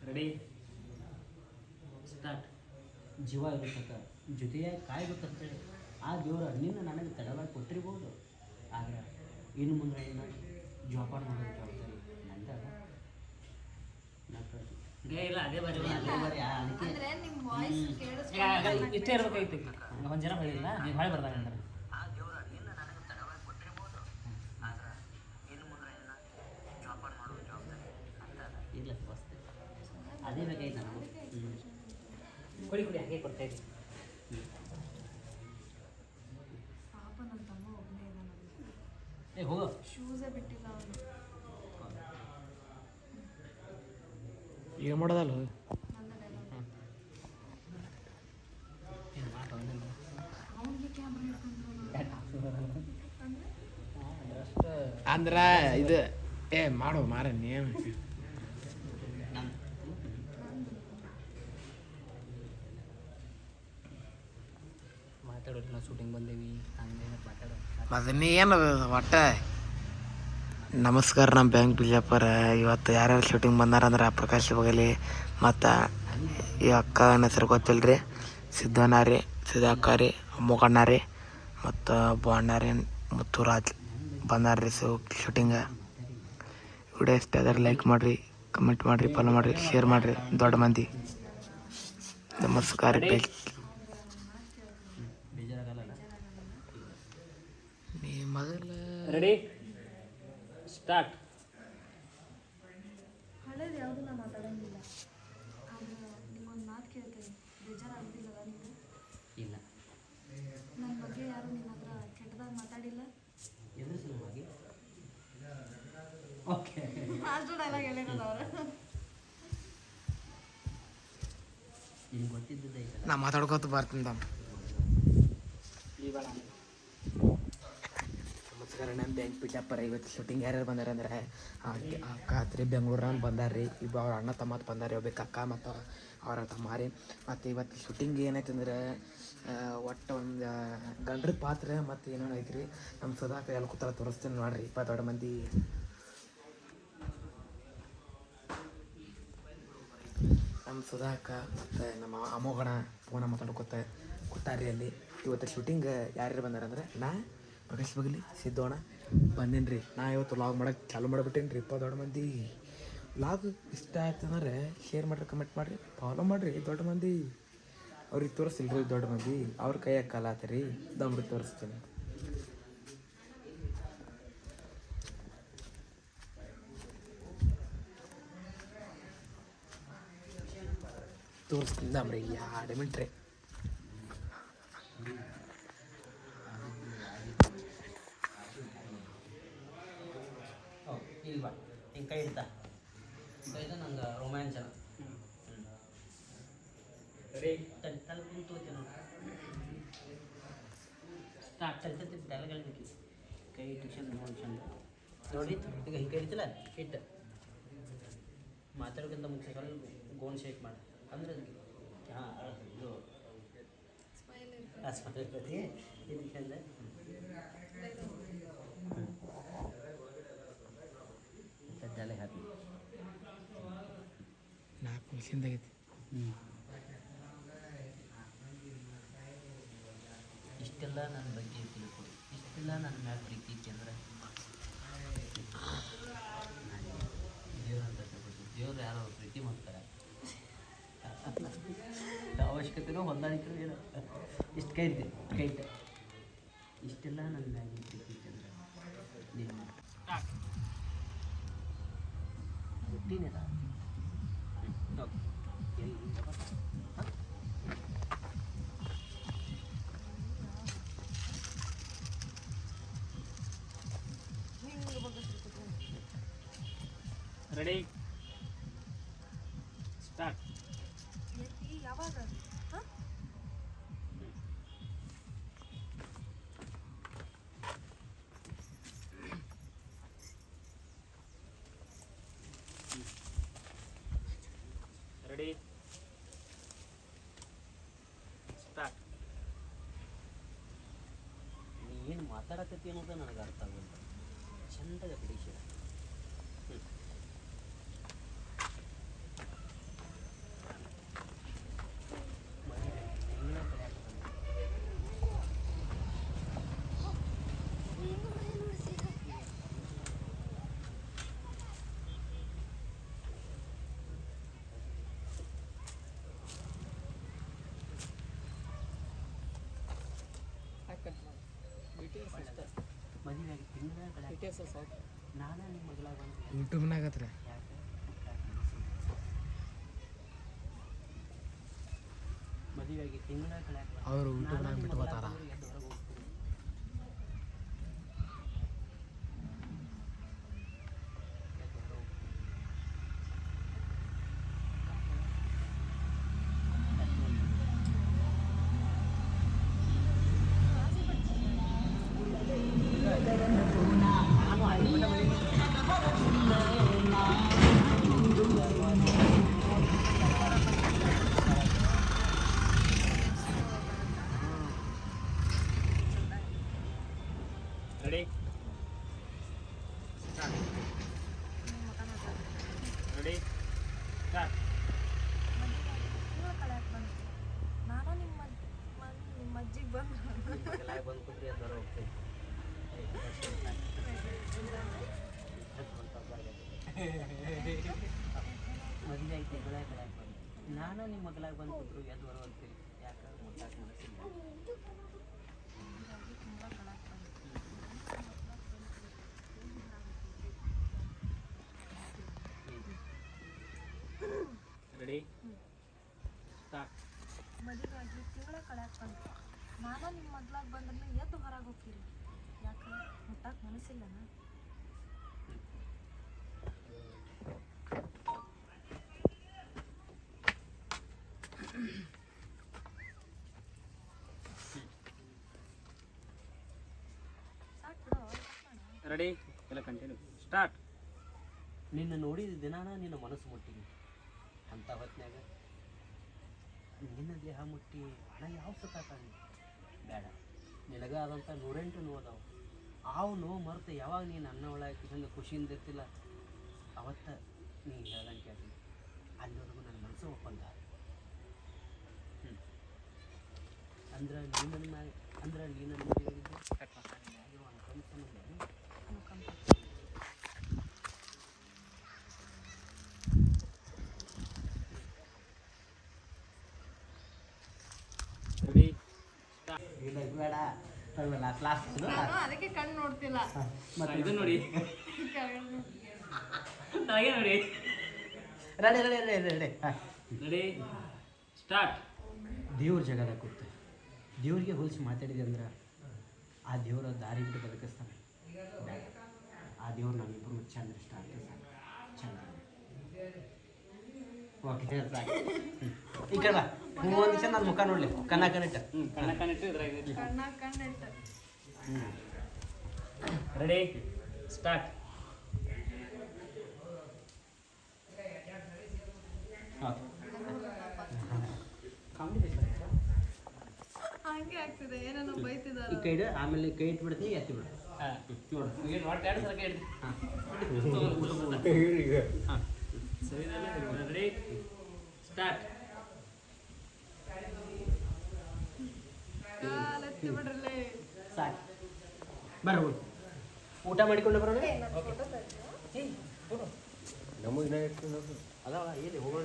Ready start. ಜೀವ ಇರುತ್ತಕ್ಕ ಜೊತೆಯಾಗಿ ಕಾಯ್ಬೇಕಂತೇಳಿ ಆ ದೇವರ ನಿನ್ನ ನನಗೆ ತಡವಾಗಿ ಕೊಟ್ಟಿರ್ಬೋದು. ಆದರೆ ಇನ್ನು ಮುಂದೆ ಏನು ಜೋಪಾನ ಮಾಡೋದು ಜವಾಬ್ದಾರಿ ನಂದಲ್ಲ. ಇಲ್ಲ ಅದೇ ಬರೀ ಇಷ್ಟೇ ಇರ್ಬೇಕಾಗಿತ್ತು. ಒಂದು ಜನ ಹೇಳಿಲ್ಲ ನೀವು ಹೊಳೆ ಬರ್ತಾನೆ ಅಂದ್ರೆ ಇಲ್ಲ ವಸ್ತು ಅದೇ ಬೇಕಾಯ್ತು ನಾವು. ಕುಡಿ ಕುಡಿ ಹಾಗೆ ಕೊಡ್ತಾ ಇದ್ದೀವಿ. ಏ ಹೋಗೋ ಶೂಸೇ ಬಿಟ್ಟಿಲ್ಲ ಅವನು. ಏನು ಮಾಡೋದಲ್ಲ ಅಂದ್ರ ಇದು ಏ ಮಾಡೋ ಮಾರ ನೇಮ್ ಮಾತಾಡೋದು ನಾವು ಶೂಟಿಂಗ್ ಬಂದೇವಿ ಹಂಗೆ ಮಾತಾಡೋ ಅದನ್ನೇ ಏನು ಒಟ್ಟ. ನಮಸ್ಕಾರ, ನಮ್ಮ ಬ್ಯಾಂಕ್ ಬಿಜಾಪುರ. ಇವತ್ತು ಯಾರ್ಯಾರು ಶೂಟಿಂಗ್ ಬಂದಾರಂದ್ರೆ ಪ್ರಕಾಶ್ ಬಗಲಿ ಮತ್ತು ಈ ಅಕ್ಕನ ಹೆಸರು ಗೊತ್ತಿಲ್ಲ ರೀ, ಸಿದ್ದಣ್ಣ ರೀ, ಸಿದ್ದಕ್ಕ ರೀ, ಮೊಗಣ್ಣ ರೀ ಮತ್ತು ಬಣ್ಣ ರೀ, ಮುತ್ತುರಾಜ್ ಬಂದಾರ್ರಿ ಶೂಟಿಂಗ. ವಿಡಿಯೋ ಇಷ್ಟ ಆದರೆ ಲೈಕ್ ಮಾಡಿರಿ, ಕಮೆಂಟ್ ಮಾಡಿರಿ, ಫಾಲೋ ಮಾಡಿರಿ, ಶೇರ್ ಮಾಡಿರಿ. ದೊಡ್ಡ ಮಂದಿ ನಮಸ್ಕಾರ. ನೀ ಮೊದಲ ರೆಡಿ ಸ್ಟಾರ್ಟ್. ಹಳೇದು ಯಾವುದು ನಾ ಮಾತಾಡೋಂಗಿಲ್ಲ. ಆದ್ರೆ ನಿಮ್ಮೊಂದು ಮಾತು ಕೇಳ್ತೇನೆ, ಬೇಜಾರಾಗ್ತಿಲ್ಲಲ್ಲ ನೀವು? ಇಲ್ಲ. ನನ್ನ ಬಗ್ಗೆ ಯಾರು ನಿನ್ನ ಹತ್ರ ಕೆಟ್ಟದಾಗಿ ಮಾತಾಡಿಲ್ಲ? ಎದುರು ಸಲುವಾಗಿ ಓಕೆ ಅಷ್ಟು ಡೈಲಾಗ್ ಹೇಳಿರೋದು ಅವರು. ನಿಮ್ಗೆ ಗೊತ್ತಿದ್ದೈತೆ. ನಾ ಮಾತಾಡ್ಕೋತ ಬರ್ತೀನಿ. ನಮಸ್ಕಾರ, ನಮ್ಮ ಬ್ಯಾಂಕ್ ಬಿಜಾಪುರ. ಇವತ್ತು ಶೂಟಿಂಗ್ ಯಾರ್ಯಾರು ಬಂದಾರ ಅಂದ್ರೆ ಅಕ್ಕ ಹತ್ರಿ ಬೆಂಗಳೂರಲ್ಲಿ ಬಂದಾರ್ರಿ. ಇಬ್ಬರು ಅವ್ರ ಅಣ್ಣ ತಮ್ಮ ಬಂದಾರಿ, ಒಬ್ಬಕ್ಕೆ ಅಕ್ಕ ಮತ್ತು ಅವ್ರ ತಮ್ಮ ರೀ. ಮತ್ತು ಇವತ್ತು ಶೂಟಿಂಗ್ ಏನೈತೆ ಅಂದ್ರೆ ಒಟ್ಟು ಒಂದು ಗಂಡ್ರ ಪಾತ್ರ ಮತ್ತು ಏನೇನು ಐತ್ರಿ. ನಮ್ಮ ಸುಧಾಕ ಎಲ್ಲಿ ಕೂತಾರ ತೋರಿಸ್ತೀನಿ ನೋಡ್ರಿ. ದೊಡ್ಡ ಮಂದಿ ನಮ್ಮ ಸುಧಾಕ ಮತ್ತು ನಮ್ಮ ಅಮೋಘಣ ಫೋನ ಮಾತಾಡ್ಕೊತ ಕೂತಾರ್ರಿ ಅಲ್ಲಿ. ಇವತ್ತು ಶೂಟಿಂಗ್ ಯಾರ್ಯಾರು ಬಂದಾರ ಅಂದ್ರೆ ನಾ, ಪ್ರಕಾಶ್ ಬಗಲಿ, ಸಿದ್ದೋಣ ಬಂದೇನಿ ರೀ. ನಾ ಇವತ್ತು ವ್ಲಾಗ್ ಮಾಡೋಕ್ಕೆ ಚಾಲು ಮಾಡಿಬಿಟ್ಟೇನಿ ರೀ. ದೊಡ್ಡ ಮಂದಿ ವ್ಲಾಗ್ ಇಷ್ಟ ಆಯ್ತು ಅಂದ್ರೆ ಶೇರ್ ಮಾಡಿರಿ, ಕಮೆಂಟ್ ಮಾಡಿರಿ, ಫಾಲೋ ಮಾಡಿರಿ. ದೊಡ್ಡ ಮಂದಿ ಅವ್ರಿಗೆ ತೋರಿಸ್ತಿಲ್ಲ ರೀ. ದೊಡ್ಡ ಮಂದಿ ಅವ್ರ ಕೈಯಾಗ ಕಾಲ ಆತರಿ, ದಮ್ರಿಗೆ ತೋರಿಸ್ತೀನಿ. ತೋರಿಸ್ತೀನಿ ದಮ್ರಿ 2 ಮಿನಿಟ್ ರೀ. ಇಲ್ವಾ ಹಿಂಗೆ ಕೈ ಇಡ್ತಾ ಕೈದ ನಂಗೆ ರೋಮ್ಯಾಂಚನ. ರೆಡಿ ತಲೆ ಕುಂತೋತೀನಿ ಸ್ಟಾರ್ಟ್. ತಲೆ ಡೈಲಾಗ್ ಕೈ ಟ್ಯೂಷನ್ ನೋಡಿ. ಈಗ ಹಿಂಗೆ ಕರಿತಿಲ್ಲ ಇಟ್ಟು ಮಾತಾಡೋಕ್ಕಿಂತ ಮುಂಚೆ ಸ್ವಲ್ಪ ಗೋನ್ ಶೇಕ್ ಮಾಡಿ ಅಂದ್ರೆ ಅದಕ್ಕೆ ಹಾಂ ಇದು ಸ್ಮೈಲ್ ಇರ್ತದೆ. ಇದಕ್ಕೆ ಅಂದರೆ ಡೈಲಾಗ್ ಹಾಕಿ 4 ನಿಮಿಷದಾಗೈತಿ. ಇಷ್ಟೆಲ್ಲ ನನ್ನ ಬಗ್ಗೆ ತಿಳ್ಕೊಡಿ, ಇಷ್ಟೆಲ್ಲ ನನ್ನ ಮ್ಯಾಲ ಪ್ರೀತಿ ಇತ್ತು ಅಂದ್ರೆ ದೇವ್ರ ಅಂತ ತಿಳ್ಕೊಡ್ತೀವಿ. ದೇವ್ರು ಯಾರೋ ಪ್ರೀತಿ ಮಾಡ್ತಾರೆ, ಅವಶ್ಯಕತೆನೂ ಹೊಂದಾಣಿಕೆ ಏನು ಇಷ್ಟು ಕೈ ಇರ್ತೀವಿ ಕೈ ಇಟ್ಟು ಇಷ್ಟೆಲ್ಲ ನನ್ನ ಮ್ಯಾಲ ಪ್ರೀತಿ ಇತ್ತು ಅಂದ್ರೆ ನೀನು ಹುಟ್ಟಿನೇದ ರೆಡಿ ಸ್ಟಾರ್ಟ್. ಯಾವಾಗ ರೆಡಿ ಸ್ಟಾರ್ಟ್. ನೀ ಏನು ಮಾತಾಡಕತ್ತಿ ಅನ್ನೋದು ನನಗೆ ಅರ್ಥ ಆಗೋಲ್ಲ. ಚಂದಾಗ ಬಿಡಿಸಿ ಮದುವೆಯಾಗಿ ತಿಂಗಳ ನಾನು ನಿಮ್ಮ ಮಗಳಾಗ ಬಂದು ಯೂಟ್ಯೂಬ್ನಾಗ ಹತ್ರ ಯಾಕೆ ಮದುವೆಯಾಗಿ ತಿಂಗಳ ಕಳ್ಯಾಕ ಅವರು ಯೂಟ್ಯೂಬ್ನಾಗ ಬಿಟ್ಟು ಬರ್ತಾರ. ಎದ್ದು ಹೊರಗೆ ಹೋಗ್ತೀನಿ. ಎದ್ದು ಹೊರಗೆ ಹೋಗ್ತೀನಿ. Ready ready start. ತಿಂಗಳ ಕಳ್ಯಾಕ ಬಂತು ನಾನು ನಿಮ್ಮ ಅಜ್ಜಿಗೆ ಬಂದು ಮಗಳಾಗಿ ಬಂದು ಕೂತ್ರಿ ಎದ್ದು ಹೊರಗೆ ಹೋಗ್ತೀನಿ. ಮದುವೆ ಐತೆ ಬೆಳೆ ಕಳ್ಯಾಕ ಬಂದು ನಾನು ನಿಮ್ಮ ಮಗಳಾಗಿ ಬಂದು ಕೂತ್ರು ಎದ್ದು ಹೊರ ಹೋಗ್ತೀರಿ ಯಾಕೆ ಮುಟ್ಟಾಕ ಮನಸ್ಸಿಲ್ಲ. ತಿಂಗಳ ಕಳ್ಯಾಕ ಬಂತು ರೆಡಿ ಸ್ಟಾರ್ಟ್. ಮದುವೆಯಾಗಿ ತಿಂಗಳ ಕಳ್ಯಾಕ ಬಂತು ನಾನು ನಿಮ್ಮ ಮಗ್ಳಾಗ ಬಂದ್ರೆ ಎದ್ದು ಹೊರಗೆ ಹೋಗ್ತೀರಿ ಯಾಕೆ ಮುಟ್ಟಾಕ ಮನಸ್ಸಿಲ್ಲನ ಸಾಕು ಬಿಡು ರೆಡಿ ಎಲ್ಲ ಕಂಟಿನ್ಯೂ ಸ್ಟಾರ್ಟ್. ನಿನ್ನ ನೋಡಿದ ದಿನಾನ ನಿನ್ನ ಮನಸ್ಸು ಮುಟ್ಟಿನಿ ಅಂಥ ಹೊತ್ನ್ಯಾಗ ನಿನ್ನ ದೇಹ ಮುಟ್ಟಿ ನಾ ಯಾವ ಸುಖ ತಾನೆ ಬೇಡ. ನಿನಗಾದಂಥ 108 ನೋವು ಅದಾವು. ನೋವು ಮರೆತು ಯಾವಾಗ ನೀನು ಅನ್ನ ಒಳಗೆ ಹಂಗೆ ಖುಷಿಯಿಂದ ಇರ್ತಿಲ್ಲ ಅವತ್ತ ನೀ ಹೇಳ್ದಂಗೆ ಕೇಳ್ತೀನಿ. ಅಲ್ಲಿವರೆಗೂ ನನ್ನ ಮನಸ್ಸು ಒಪ್ಪಂದ. ಅಂದ್ರೆ ನೀ ನನ್ನ ಮ್ಯಾಗ ಅಂದ್ರೆ ನೀ ನನ್ನ ಮದುವೆಯಾಗಿದ್ದು ಮ್ಯಾಗಿರುವ ಅನ್ಕಂಸನಿಲ್ಲ. ಅನ್ಕೊಂತ ರೆಡಿ ಸ್ಟಾರ್ಟ್. ಇಲ್ಲ ಬೇಡ ಕ್ಲಾಸ್ ನಾನು ಅದಕ್ಕೆ ಕಣ್ಣು ನೋಡ್ತಿಲ್ಲ ಇದನ್ನ ನೋಡಿ ಕೆಳಗಡೆ ನೋಡ್ತಿಲ್ಲ. ನನಗೆ ನೋಡಿ. ರೆಡಿ ರೆಡಿ ರೆಡಿ ರೆಡಿ ಹಾಂ. Ready start. ದೇವ್ರ ಜಗದಾಗ ಕೂತು ದೇವ್ರಿಗೆ ಹೋಲಿಸಿ ಮಾತಾಡಿದೆ ಅಂದ್ರೆ ಆ ದೇವ್ರ ದಾರಿ ಬಿಟ್ಟು ಬದುಕಿಸ್ತಾನೆ. ಬೇಡ, ಆ ದೇವ್ರು ನಮ್ಮಿಬ್ಬರು ಚಂದ ಇಷ್ಟ ಆಗ್ತದೆ. ಚಂದ ಓಕೆ ಸಾಕು. ಈ ಕಡೆ ಬಾ. ಒಂದು ನಿಮಿಷ ನನ್ನ ಮುಖ ನೋಡಲಿ ಕಣ್ಣ ಕಣ್ಣಿಟ್ಟು. ಕಣ್ಣ ಕಣ್ಣಿಟ್ಟು ಇದ್ರಾಗ ಕಣ್ಣಾಗ ಕಣ್ಣಿಟ್ಟು ರೆಡಿ ಸ್ಟಾರ್ಟ್. ಹಂಗೆ ಆಗ್ತಿದೆ ಏನೋ ಈ ಬೈತಿದಾರ ಕೈ ಇಡು, ಆಮೇಲೆ ಕೈ ಇಟ್ಬಿಡ್ತೀನಿ ಎತ್ತಿ ಬಿಡು. ನೋಡು ಏನು ಒಟ್ಟು 2 ಸಲ ಕೇಳಿದ್ರಿ. ಹಾಂ ಸರಿ ರೆಡಿ ಸ್ಟಾರ್ಟ್. ಕಾಲೆತ್ತಿ ಬಿಡ್ರಲ್ಲೇ ಸಾಕು ಬರ್ರಿ ಊಟ ಮಾಡಿಕೊಂಡು ಬರೋಣ. ಓಕೆ ಅದಾವ ಎಲ್ಲಿ ಹೋಗೋಣ